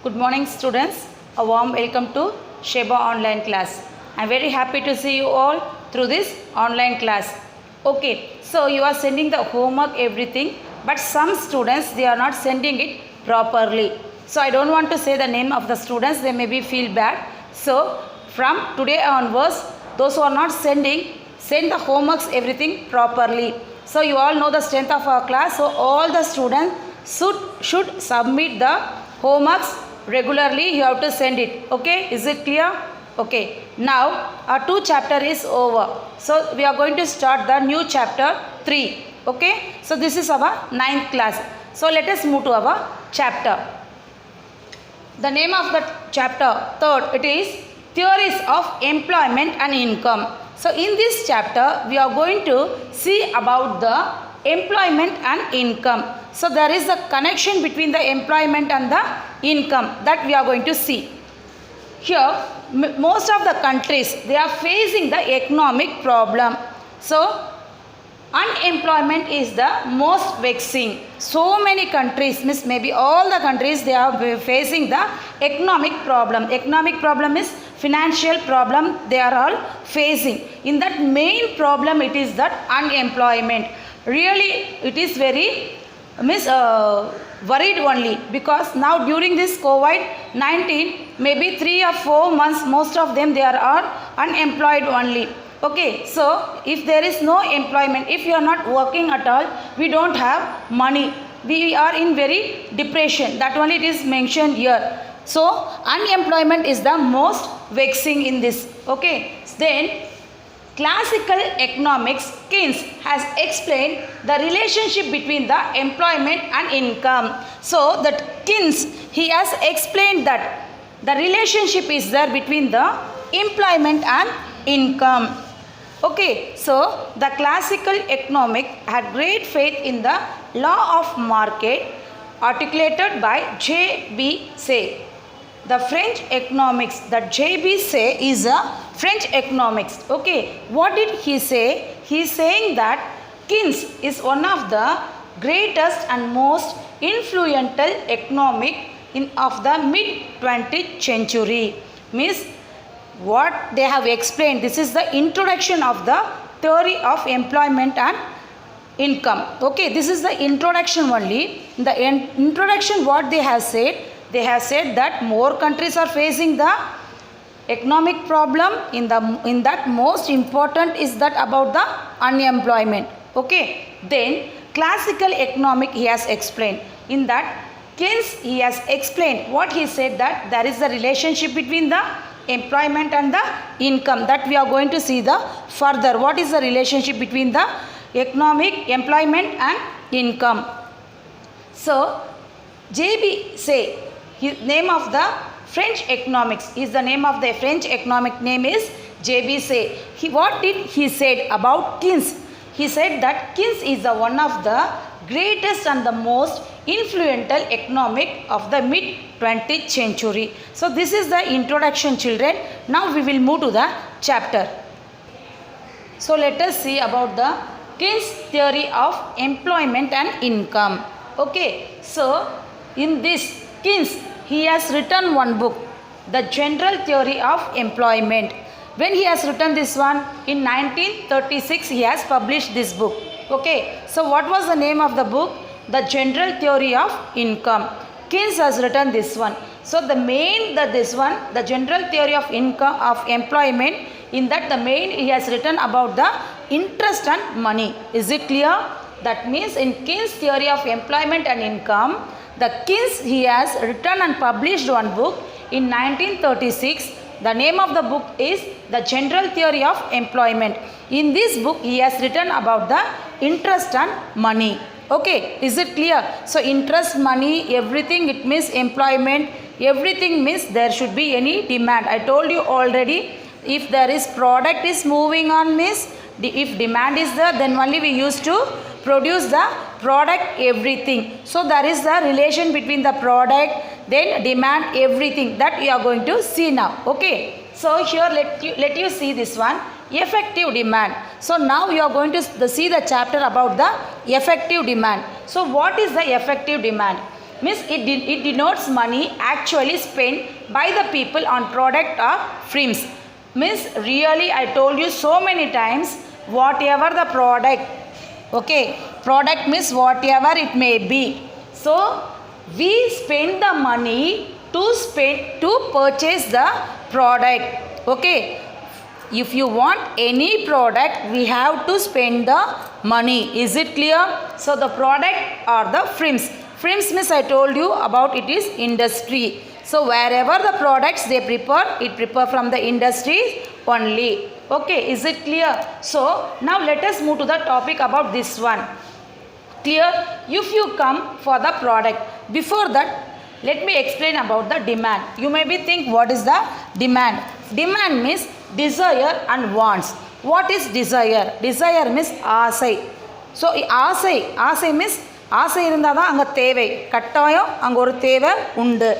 Good morning students. A warm welcome to Sheba online class. I am very happy to see you all through this online class. Okay, so you are sending the homework everything, but some students they are not sending it properly. So I don't want to say the name of the students, they maybe feel bad. So from today onwards, those who are not sending, send the homeworks everything properly. So you all know the strength of our class. So all the students should submit the homeworks regularly. You have to send it. Okay, is it clear? Okay, now our 2 chapter is over. So we are going to start the new chapter 3. Okay, so this is our 9th class. So let us move to our chapter. The name of the chapter 3rd, it is Theories of Employment and Income. So in this chapter we are going to see about the employment and income. So there is a connection between the employment and the income that we are going to see. Here most of the countries they are facing the economic problem. So unemployment is the most vexing. So many countries, means maybe all the countries, they are facing the economic problem. Economic problem is financial problem they are all facing. In that main problem it is that unemployment. Really it is very worried only, because now during this COVID-19 maybe 3 or 4 months most of them they are all unemployed only. Okay, so if there is no employment, if you are not working at all, we don't have money, we are in very depression. That only it is mentioned here. So unemployment is the most vexing in this. Okay, then classical economics Keynes has explained the relationship between the employment and income. So that Keynes, he has explained that the relationship is there between the employment and income. Okay, so the classical economic had great faith in the law of market articulated by J.B. Say. The French economics, that J.B. Say is a French economics. Okay, what did he say? He is saying that Keynes is one of the greatest and most influential economic of the mid-20th century. Means what they have explained, this is the introduction of the theory of employment and income. Okay, this is the introduction only. In the introduction what they have said that more countries are facing the economic problem. In that most important is that about the unemployment. Okay, then classical economic he has explained. In that Keynes he has explained what he said, that there is the relationship between the employment and the income, that we are going to see the further what is the relationship between the economic, employment and income. So J.B. Say, his name of the French economics is the name of the French economic name is J.B. Say. What did he said about Keynes? He said that Keynes is the one of the greatest and the most influential economic of the mid-20th century. So this is the introduction, children. Now we will move to the chapter. So let us see about the Keynes theory of employment and income. Okay, so in this Keynes he has written one book, The General Theory of Employment. When he has written this one in 1936 he has published this book. Okay, so what was the name of the book? The General Theory of Income. Keynes has written this one. So the General Theory of Income of Employment, in that the main he has written about the interest and money. Is it clear? That means in Keynes theory of employment and income, the Keynes he has written and published one book in 1936. The name of the book is The General Theory of Employment. In this book he has written about the interest and money. Okay, is it clear? So interest, money, everything it means employment, everything means there should be any demand. I told you already, if there is product is moving on means if demand is there, then only we used to produce the product, everything. So there is the relation between the product, then demand, everything that we are going to see now. Okay, so here let you see this one, effective demand. So now you are going to see the chapter about the effective demand. So what is the effective demand? means it denotes money actually spent by the people on product or frames. Means really I told you so many times, whatever the product, okay, product means whatever it may be. So we spend the money to purchase the product. Okay, if you want any product, we have to spend the money. Is it clear? So the product are the frames. Frames means I told you about, it is industry. So wherever the products they prepare, it prepare from the industry only. Okay, is it clear? So now let us move to the topic about this one. Clear? If you come for the product, before that let me explain about the demand. You may be think, what is the demand? Demand means desire and wants. What is desire? Desire means ஆசை. So ஆசை means ஆசை இருந்தால் தான் அங்கே தேவை, கட்டாயம் அங்கே ஒரு தேவை உண்டு.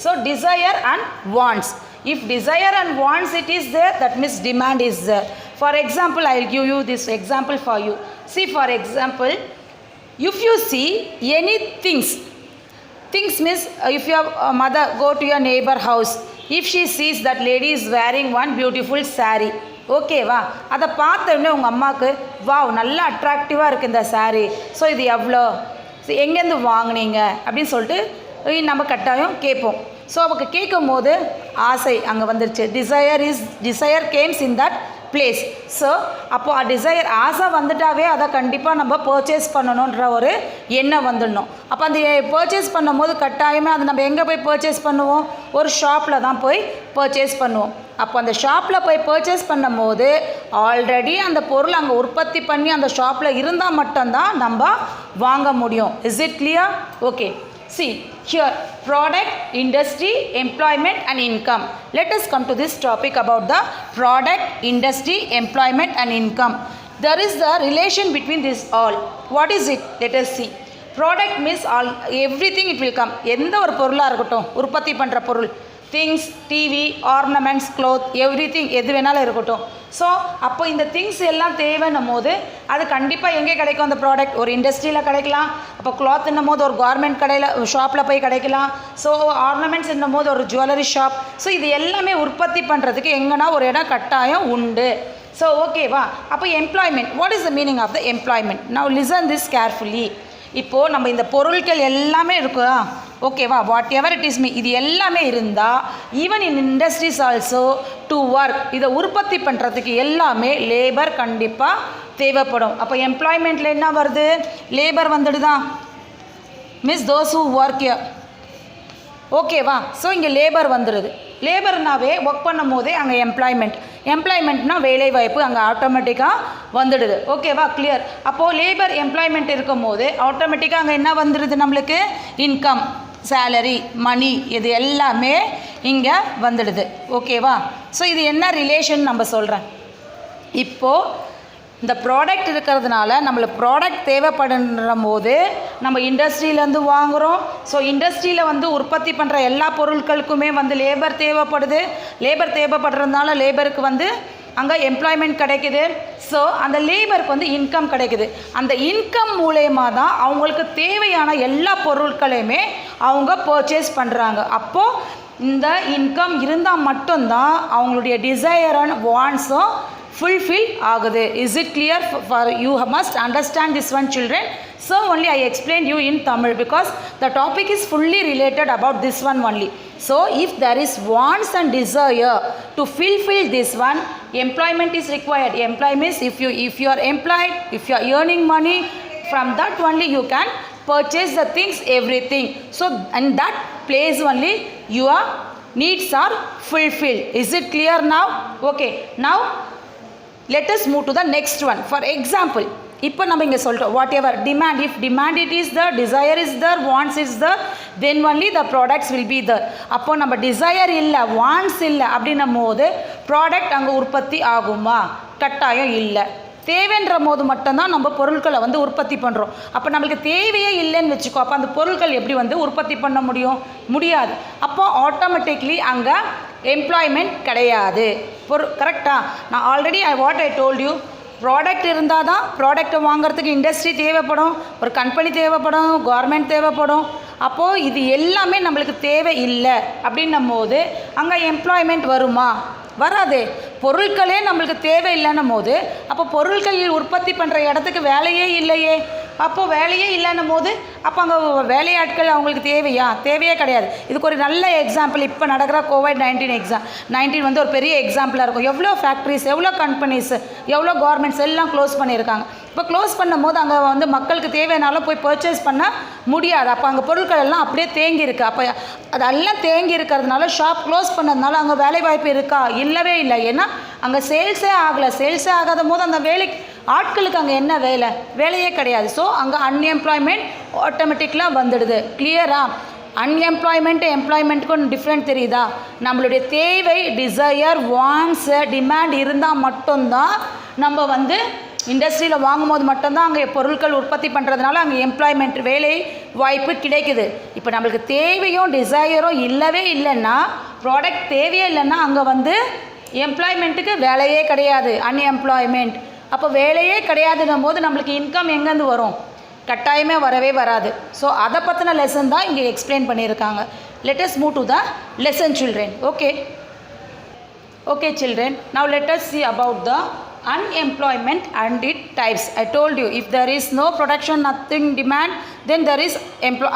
So desire and wants. If desire and wants it is there, that means demand is there. For example, I will give you this example for you. See, for example, if you see any things means if your mother go to your neighbor house, if she sees that lady is wearing one beautiful saree, ஓகேவா, அதை பார்த்தோடனே உங்கள் அம்மாவுக்கு wow நல்லா அட்ராக்டிவாக இருக்குது இந்த sari, so இது எவ்வளோ, எங்கேருந்து வாங்கினீங்க அப்படின்னு சொல்லிட்டு நம்ம கட்டாயம் கேட்போம். ஸோ அவருக்கு கேட்கும் போது ஆசை அங்கே வந்துருச்சு. Desire comes in that place. So அப்போது டிசையர் ஆசை வந்துட்டாவே அதை கண்டிப்பாக நம்ம பர்ச்சேஸ் பண்ணணுன்ற ஒரு எண்ணம் வந்துடணும். அப்போ அந்த பர்ச்சேஸ் பண்ணும் போது கட்டாயமே அதை நம்ம எங்கே போய் பர்ச்சேஸ் பண்ணுவோம்? ஒரு ஷாப்பில் தான் போய் பர்ச்சேஸ் பண்ணுவோம். அப்போ அந்த ஷாப்பில் போய் பர்ச்சேஸ் பண்ணும் போது ஆல்ரெடி அந்த பொருள் அங்கே உற்பத்தி பண்ணி அந்த ஷாப்பில் இருந்தால் மட்டும்தான் நம்ம வாங்க முடியும். Is it clear? Okay. See here, product, industry, employment and income. Let us come to this topic about the product, industry, employment and income. There is the relation between this all. What is it? Let us see. Product means all, everything it will come. எந்த ஒரு பொருளாக இருக்கட்டும், உற்பத்தி பண்ணுற பொருள், things, TV, ornaments, cloth, everything எது வேணாலும் இருக்கட்டும். ஸோ அப்போ இந்த திங்ஸ் எல்லாம் தேவைன்னும் போது அது கண்டிப்பாக எங்கே கிடைக்கும்? அந்த ப்ராடக்ட் ஒரு இண்டஸ்ட்ரியில் கிடைக்கலாம். அப்போ கிளாத்ன்னும் போது ஒரு கார்மெண்ட் கடையில் ஷாப்பில் போய் கிடைக்கலாம். ஸோ ஆர்னமெண்ட்ஸ் என்னும் போது ஒரு ஜுவல்லரி ஷாப். ஸோ இது எல்லாமே உற்பத்தி பண்ணுறதுக்கு எங்கன்னா ஒரு இடம் கட்டாயம் உண்டு. ஸோ ஓகேவா? அப்போ employment, what is the meaning of the employment? Now listen this carefully. இப்போது நம்ம இந்த பொருட்கள் எல்லாமே இருக்கா, ஓகேவா, whatever it is me, இது எல்லாமே இருந்தால் even in industries also to work, இதை உற்பத்தி பண்ணுறதுக்கு எல்லாமே லேபர் கண்டிப்பாக தேவைப்படும். அப்போ எம்ப்ளாய்மெண்ட்டில் என்ன வருது? லேபர் வந்துடுதான், means those who work here, ஓகேவா. ஸோ இங்கே லேபர் வந்துடுது. லேபர்னாவே ஒர்க் பண்ணும் போதே அங்கே எம்ப்ளாய்மெண்ட்னா வேலைவாய்ப்பு அங்கே ஆட்டோமேட்டிக்காக வந்துடுது. ஓகேவா, கிளியர்? அப்போது லேபர் எம்ப்ளாய்மெண்ட் இருக்கும் போது ஆட்டோமேட்டிக்காக அங்கே என்ன வந்துடுது? நம்மளுக்கு இன்கம், சேலரி, மணி, இது எல்லாமே இங்கே வந்துடுது. ஓகேவா. ஸோ இது என்ன ரிலேஷன் நம்ம சொல்கிறேன். இப்போது இந்த ப்ராடக்ட் இருக்கிறதுனால நம்மளுக்கு ப்ராடக்ட் தேவைப்படுற போது நம்ம இண்டஸ்ட்ரியிலேருந்து வாங்குகிறோம். ஸோ இண்டஸ்ட்ரியில் வந்து உற்பத்தி பண்ணுற எல்லா பொருட்களுக்குமே வந்து லேபர் தேவைப்படுது. லேபர் தேவைப்படுறதுனால லேபருக்கு வந்து அங்கே எம்ப்ளாய்மெண்ட் கிடைக்குது. ஸோ அந்த லேபருக்கு வந்து இன்கம் கிடைக்குது. அந்த இன்கம் மூலயமா தான் அவங்களுக்கு தேவையான எல்லா பொருட்களையுமே அவங்க பர்ச்சேஸ் பண்ணுறாங்க. அப்போது இந்த இன்கம் இருந்தால் மட்டும்தான் அவங்களுடைய டிசையர் அண்ட் வாண்ட்ஸும் fulfill ஆகுது. Is it clear? For you must understand this one, children. So only I explained you in Tamil because the topic is fully related about this one only. So if there is wants and desire to fulfill this one, employment is required. Employment means if you are employed, if you are earning money, from that only you can purchase the things, everything. So in that place only your needs are fulfilled. Is it clear now? Okay. Now let us move to the next one. For example, இப்போ நம்ம இங்கே சொல்லிட்டோம் whatever demand, if demand it is there, desire is there, wants is there, then only the products will be there. அப்போ நம்ம desire இல்லை, wants இல்லை அப்படின்னும் போது ப்ராடக்ட் அங்கே உற்பத்தி ஆகுமா? கட்டாயம் இல்லை. தேவைன்ற போது மட்டும்தான் நம்ம பொருட்களை வந்து உற்பத்தி பண்ணுறோம். அப்போ நம்மளுக்கு தேவையே இல்லைன்னு வச்சுக்கோ, அப்போ அந்த பொருட்கள் எப்படி வந்து உற்பத்தி பண்ண முடியாது. அப்போ ஆட்டோமேட்டிக்லி அங்கே எம்ப்ளாய்மெண்ட் கிடையாது. கரெக்டாக? நான் already what I told you, product இருந்தால் தான் ப்ராடக்ட்டை வாங்குறதுக்கு இண்டஸ்ட்ரி தேவைப்படும், ஒரு கம்பெனி தேவைப்படும், கவர்மெண்ட் தேவைப்படும். அப்போது இது எல்லாமே நம்மளுக்கு தேவை இல்லை அப்படின்னும் போது அங்கே எம்ப்ளாய்மெண்ட் வருமா? வராது. பொருட்களே நம்மளுக்கு தேவையில்லைன்னும் போது அப்போ பொருட்கள் உற்பத்தி பண்ணுற இடத்துக்கு வேலையே இல்லையே. அப்போது வேலையே இல்லைன்னும் போது அப்போ அங்கே வேலையாட்கள் அவங்களுக்கு தேவையா? தேவையே கிடையாது. இதுக்கு ஒரு நல்ல எக்ஸாம்பிள் இப்போ நடக்கிற COVID-19 வந்து ஒரு பெரிய எக்ஸாம்பிளாக இருக்கும். எவ்வளோ ஃபேக்ட்ரிஸ், எவ்வளோ கம்பெனிஸ், எவ்வளோ கவர்மெண்ட்ஸ் எல்லாம் க்ளோஸ் பண்ணியிருக்காங்க. இப்போ க்ளோஸ் பண்ணும் போது அங்கே வந்து மக்களுக்கு தேவையானாலும் போய் பர்ச்சேஸ் பண்ண முடியாது. அப்போ அங்கே பொருட்கள் எல்லாம் அப்படியே தேங்கி இருக்குது. அப்போ அதெல்லாம் தேங்கி இருக்கிறதுனால ஷாப் க்ளோஸ் பண்ணதுனால அங்கே வேலை வாய்ப்பு இருக்கா? இல்லவே இல்லை. ஏன்னா அங்கே சேல்ஸே ஆகலை. சேல்ஸே ஆகாத போது அந்த வேலைக்கு ஆட்களுக்கு அங்கே என்ன வேலை? வேலையே கிடையாது. ஸோ அங்கே அன்எம்ப்ளாய்மெண்ட் ஆட்டோமேட்டிக்கலாக வந்துடுது. கிளியரா? அன்எம்ப்ளாய்மெண்ட் எம்ப்ளாய்மெண்ட்டுக்கும் டிஃப்ரெண்ட் தெரியுதா? நம்மளுடைய தேவை, டிசையர், வாண்ட்ஸ், டிமாண்ட் இருந்தால் மட்டும்தான் நம்ம வந்து இண்டஸ்ட்ரியில் வாங்கும்போது மட்டும்தான் அங்கே பொருட்கள் உற்பத்தி பண்ணுறதுனால அங்கே எம்ப்ளாய்மெண்ட் வேலை வாய்ப்பு கிடைக்குது. இப்போ நம்மளுக்கு தேவையும் டிசையரும் இல்லவே இல்லைன்னா, ப்ராடக்ட் தேவையே இல்லைன்னா அங்கே வந்து எம்ப்ளாய்மெண்ட்டுக்கு வேலையே கிடையாது. அன்எம்ப்ளாய்மெண்ட். அப்போ வேலையே கிடையாதுன்னும் போது நம்மளுக்கு இன்கம் எங்கேருந்து வரும்? கட்டாயமே வரவே வராது. ஸோ அதை பற்றின லெசன் தான் இங்கே எக்ஸ்பிளைன் பண்ணியிருக்காங்க. Let us move to the lesson children. Okay children, now let us see about the unemployment and its types. I told you, if there is no production, nothing demand, then there is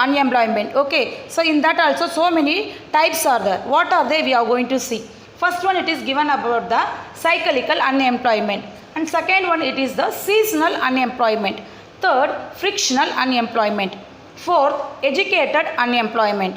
unemployment. Okay, so in that also so many types are there. What are they? We are going to see. First one, it is given about the cyclical unemployment, and second one, it is the seasonal unemployment. Third, frictional unemployment. Fourth, educated unemployment.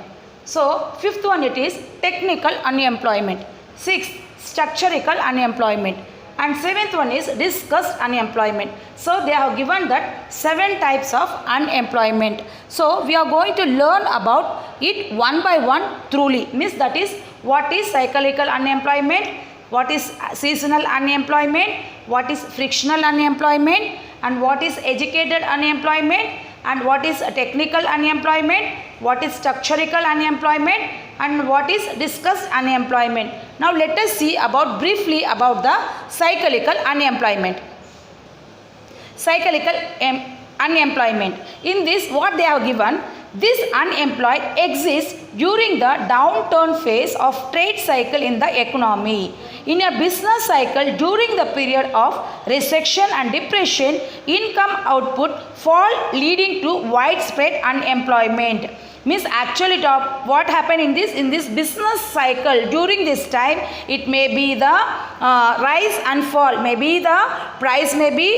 So fifth one, it is technical unemployment. Sixth, structural unemployment. And seventh one is discussed unemployment. So they have given that 7 types of unemployment. So we are going to learn about it one by one truly. Means that is, what is cyclical unemployment, what is seasonal unemployment, what is frictional unemployment, and what is educated unemployment, and what is technical unemployment, what is structural unemployment, and what is discussed unemployment. Now let us see briefly about the cyclical unemployment. Cyclical unemployment. In this, what they have given, this unemployed exists during the downturn phase of trade cycle in the economy. In a business cycle, during the period of recession and depression, income output fall leading to widespread unemployment. Means actually what happened in this business cycle, during this time it may be the rise and fall, maybe the price may be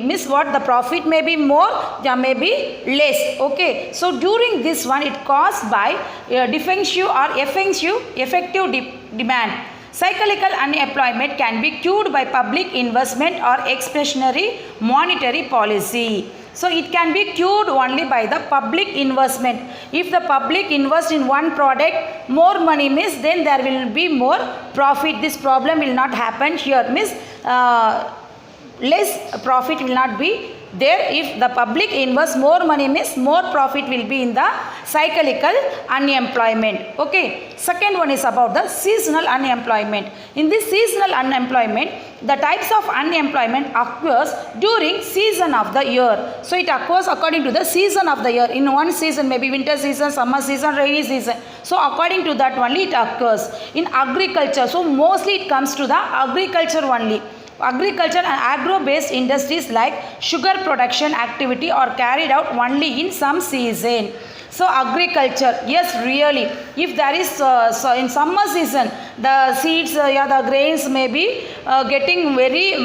the profit may be more, there may be less. Okay, so during this one it caused by defensive or effective demand. Cyclical unemployment can be cured by public investment or expansionary monetary policy. So it can be cured only by the public investment. If the public invest in one product, more money means then there will be more profit. This problem will not happen here. Means less profit will not be there. If the public invest more money means more profit will be in the cyclical unemployment. Okay, second one is about the seasonal unemployment. In this seasonal unemployment, the types of unemployment occurs during season of the year. So it occurs according to the season of the year. In one season, maybe winter season, summer season, rainy season. So according to that only it occurs. In agriculture, so mostly it comes to the agriculture only. Agriculture and agro-based industries like sugar production activity are carried out only in some season. So agriculture, yes, really, if there is in summer season, the seeds, the grains may be getting very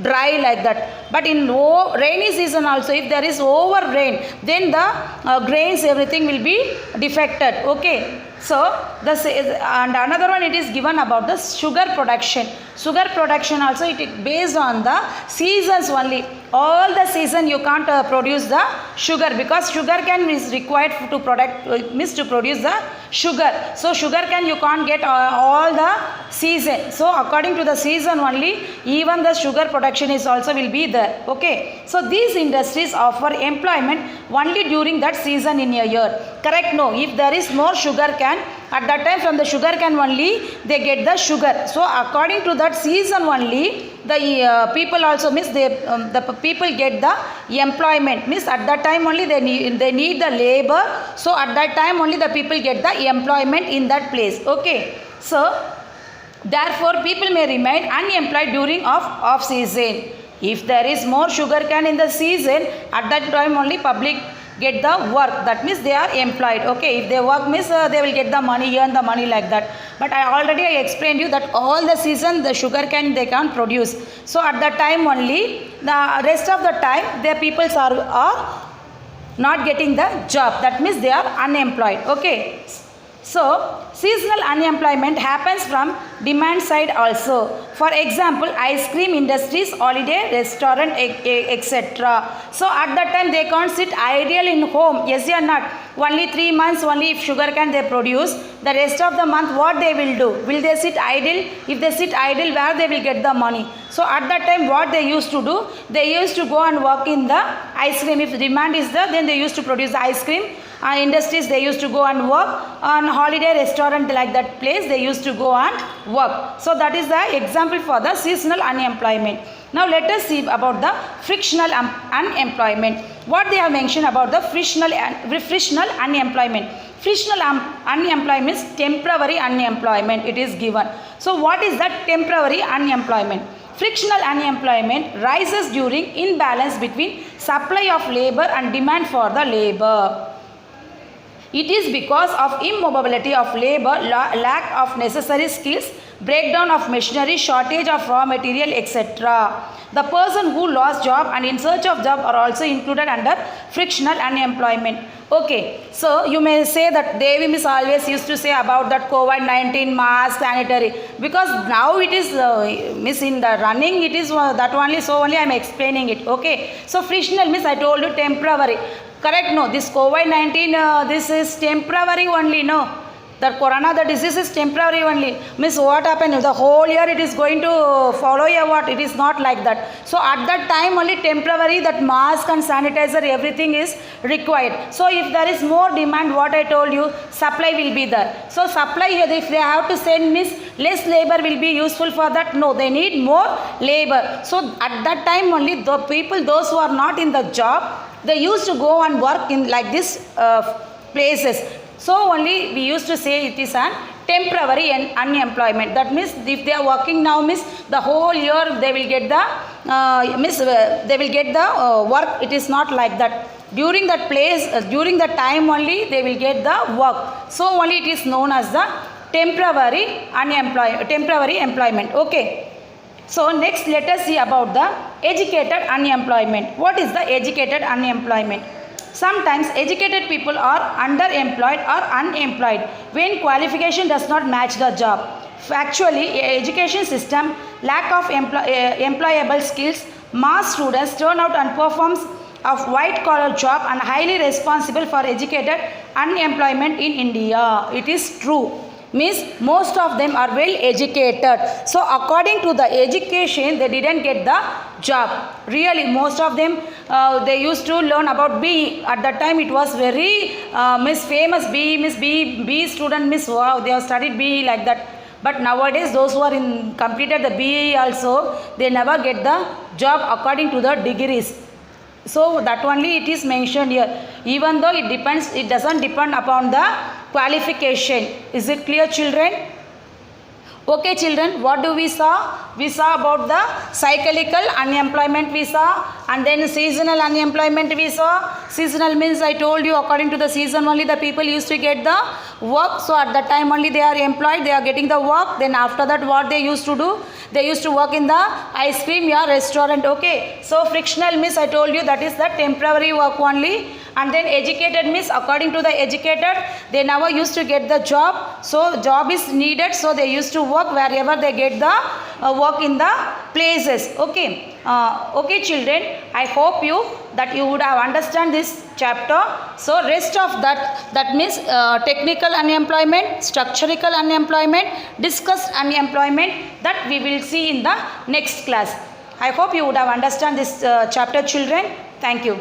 dry like that. But in rainy season also, if there is over rain, then the grains, everything will be defected. Okay. So and another one, it is given about the sugar production. Sugar production also, it is based on the seasons only. All the season you can't produce the sugar, because sugar cane is required to produce the sugar. So sugar cane you can't get all the season. So according to the season only, even the sugar production is also will be there. Okay, so these industries offer employment only during that season in a year. Correct? No, if there is more sugar cane, At that time from the sugar cane only they get the sugar. So according to that season only the people also means the people get the employment, means at that time only they need the labor. So at that time only the people get the employment in that place. Okay, so therefore people may remain unemployed during off season. If there is more sugar cane in the season, at that time only public get the work, that means they are employed. Okay, if they work means they will get the money, earn the money like that. But I explained you that all the season the sugar cane they can't produce. So at that time only, the rest of the time their people are not getting the job, that means they are unemployed. Okay, so seasonal unemployment happens from demand side also. For example, ice cream industries, holiday, restaurant, etc. So at that time they can't sit idle in home. Yes or not? Only 3 months only if sugar cane they produce. The rest of the month what they will do? Will they sit idle? If they sit idle, where they will get the money? So at that time what they used to do? They used to go and work in the ice cream. If demand is there, then they used to produce the ice cream. Industries they used to go and work. On holiday, restaurant like that place they used to go and work. So that is the example for the seasonal unemployment. Now let us see about the frictional unemployment. What they have mentioned about the frictional unemployment. Frictional unemployment is temporary unemployment, it is given. So what is that temporary unemployment? Frictional unemployment rises during imbalance between supply of labor and demand for the labor. It is because of immobility of labor, lack of necessary skills, breakdown of machinery, shortage of raw material, etc. The person who lost job and in search of job are also included under frictional unemployment. Okay, so you may say that Devi Miss always used to say about that COVID-19 mask, sanitary, because now it is Miss in the running, it is that only, so only I am explaining it. Okay, so frictional means I told you temporary. Correct? No, this COVID-19, this is temporary only. No, the corona, the disease is temporary only. Miss, what happened? The whole year it is going to follow you what? It is not like that. So at that time only temporary, that mask and sanitizer, everything is required. So if there is more demand, what I told you, supply will be there. So supply, if they have to send, Miss, less labor will be useful for that. No, they need more labor. So at that time only the people, those who are not in the job, they used to go and work in like this places. So only we used to say it is an temporary unemployment. That means if they are working now, Miss, the whole year they will get the they will get the work. It is not like that. During that place, during the time only they will get the work. So only it is known as the temporary employment. Okay. So next let us see about the educated unemployment. What is the educated unemployment? Sometimes educated people are underemployed or unemployed when qualification does not match the job. Actually, education system, lack of employable skills, mass students turn out and performs of white collar job and highly responsible for educated unemployment in India. It is true. Means most of them are well educated. So according to the education, they didn't get the job. Really, most of them, they used to learn about BE. At that time, it was very famous BE student, Miss, wow, they have studied BE like that. But nowadays, those who are completed the BE also, they never get the job according to the degrees. So that only it is mentioned here. Even though it depends, it doesn't depend upon the qualification. Is it clear, children? Okay, children, what do we saw? We saw about the cyclical unemployment we saw, and then seasonal unemployment we saw. Seasonal means I told you according to the season only the people used to get the work. So at that time only they are employed, they are getting the work. Then after that what they used to do? They used to work in the ice cream restaurant. Okay. So frictional means I told you that is the temporary work only. And then educated means according to the educated, they never used to get the job. So job is needed. So they used to work wherever they get the work in the places. Okay. Okay, children. I hope that you would have understand this chapter. So rest of that means technical unemployment, structural unemployment, discussed unemployment, that we will see in the next class. I hope you would have understand this chapter, children. Thank you.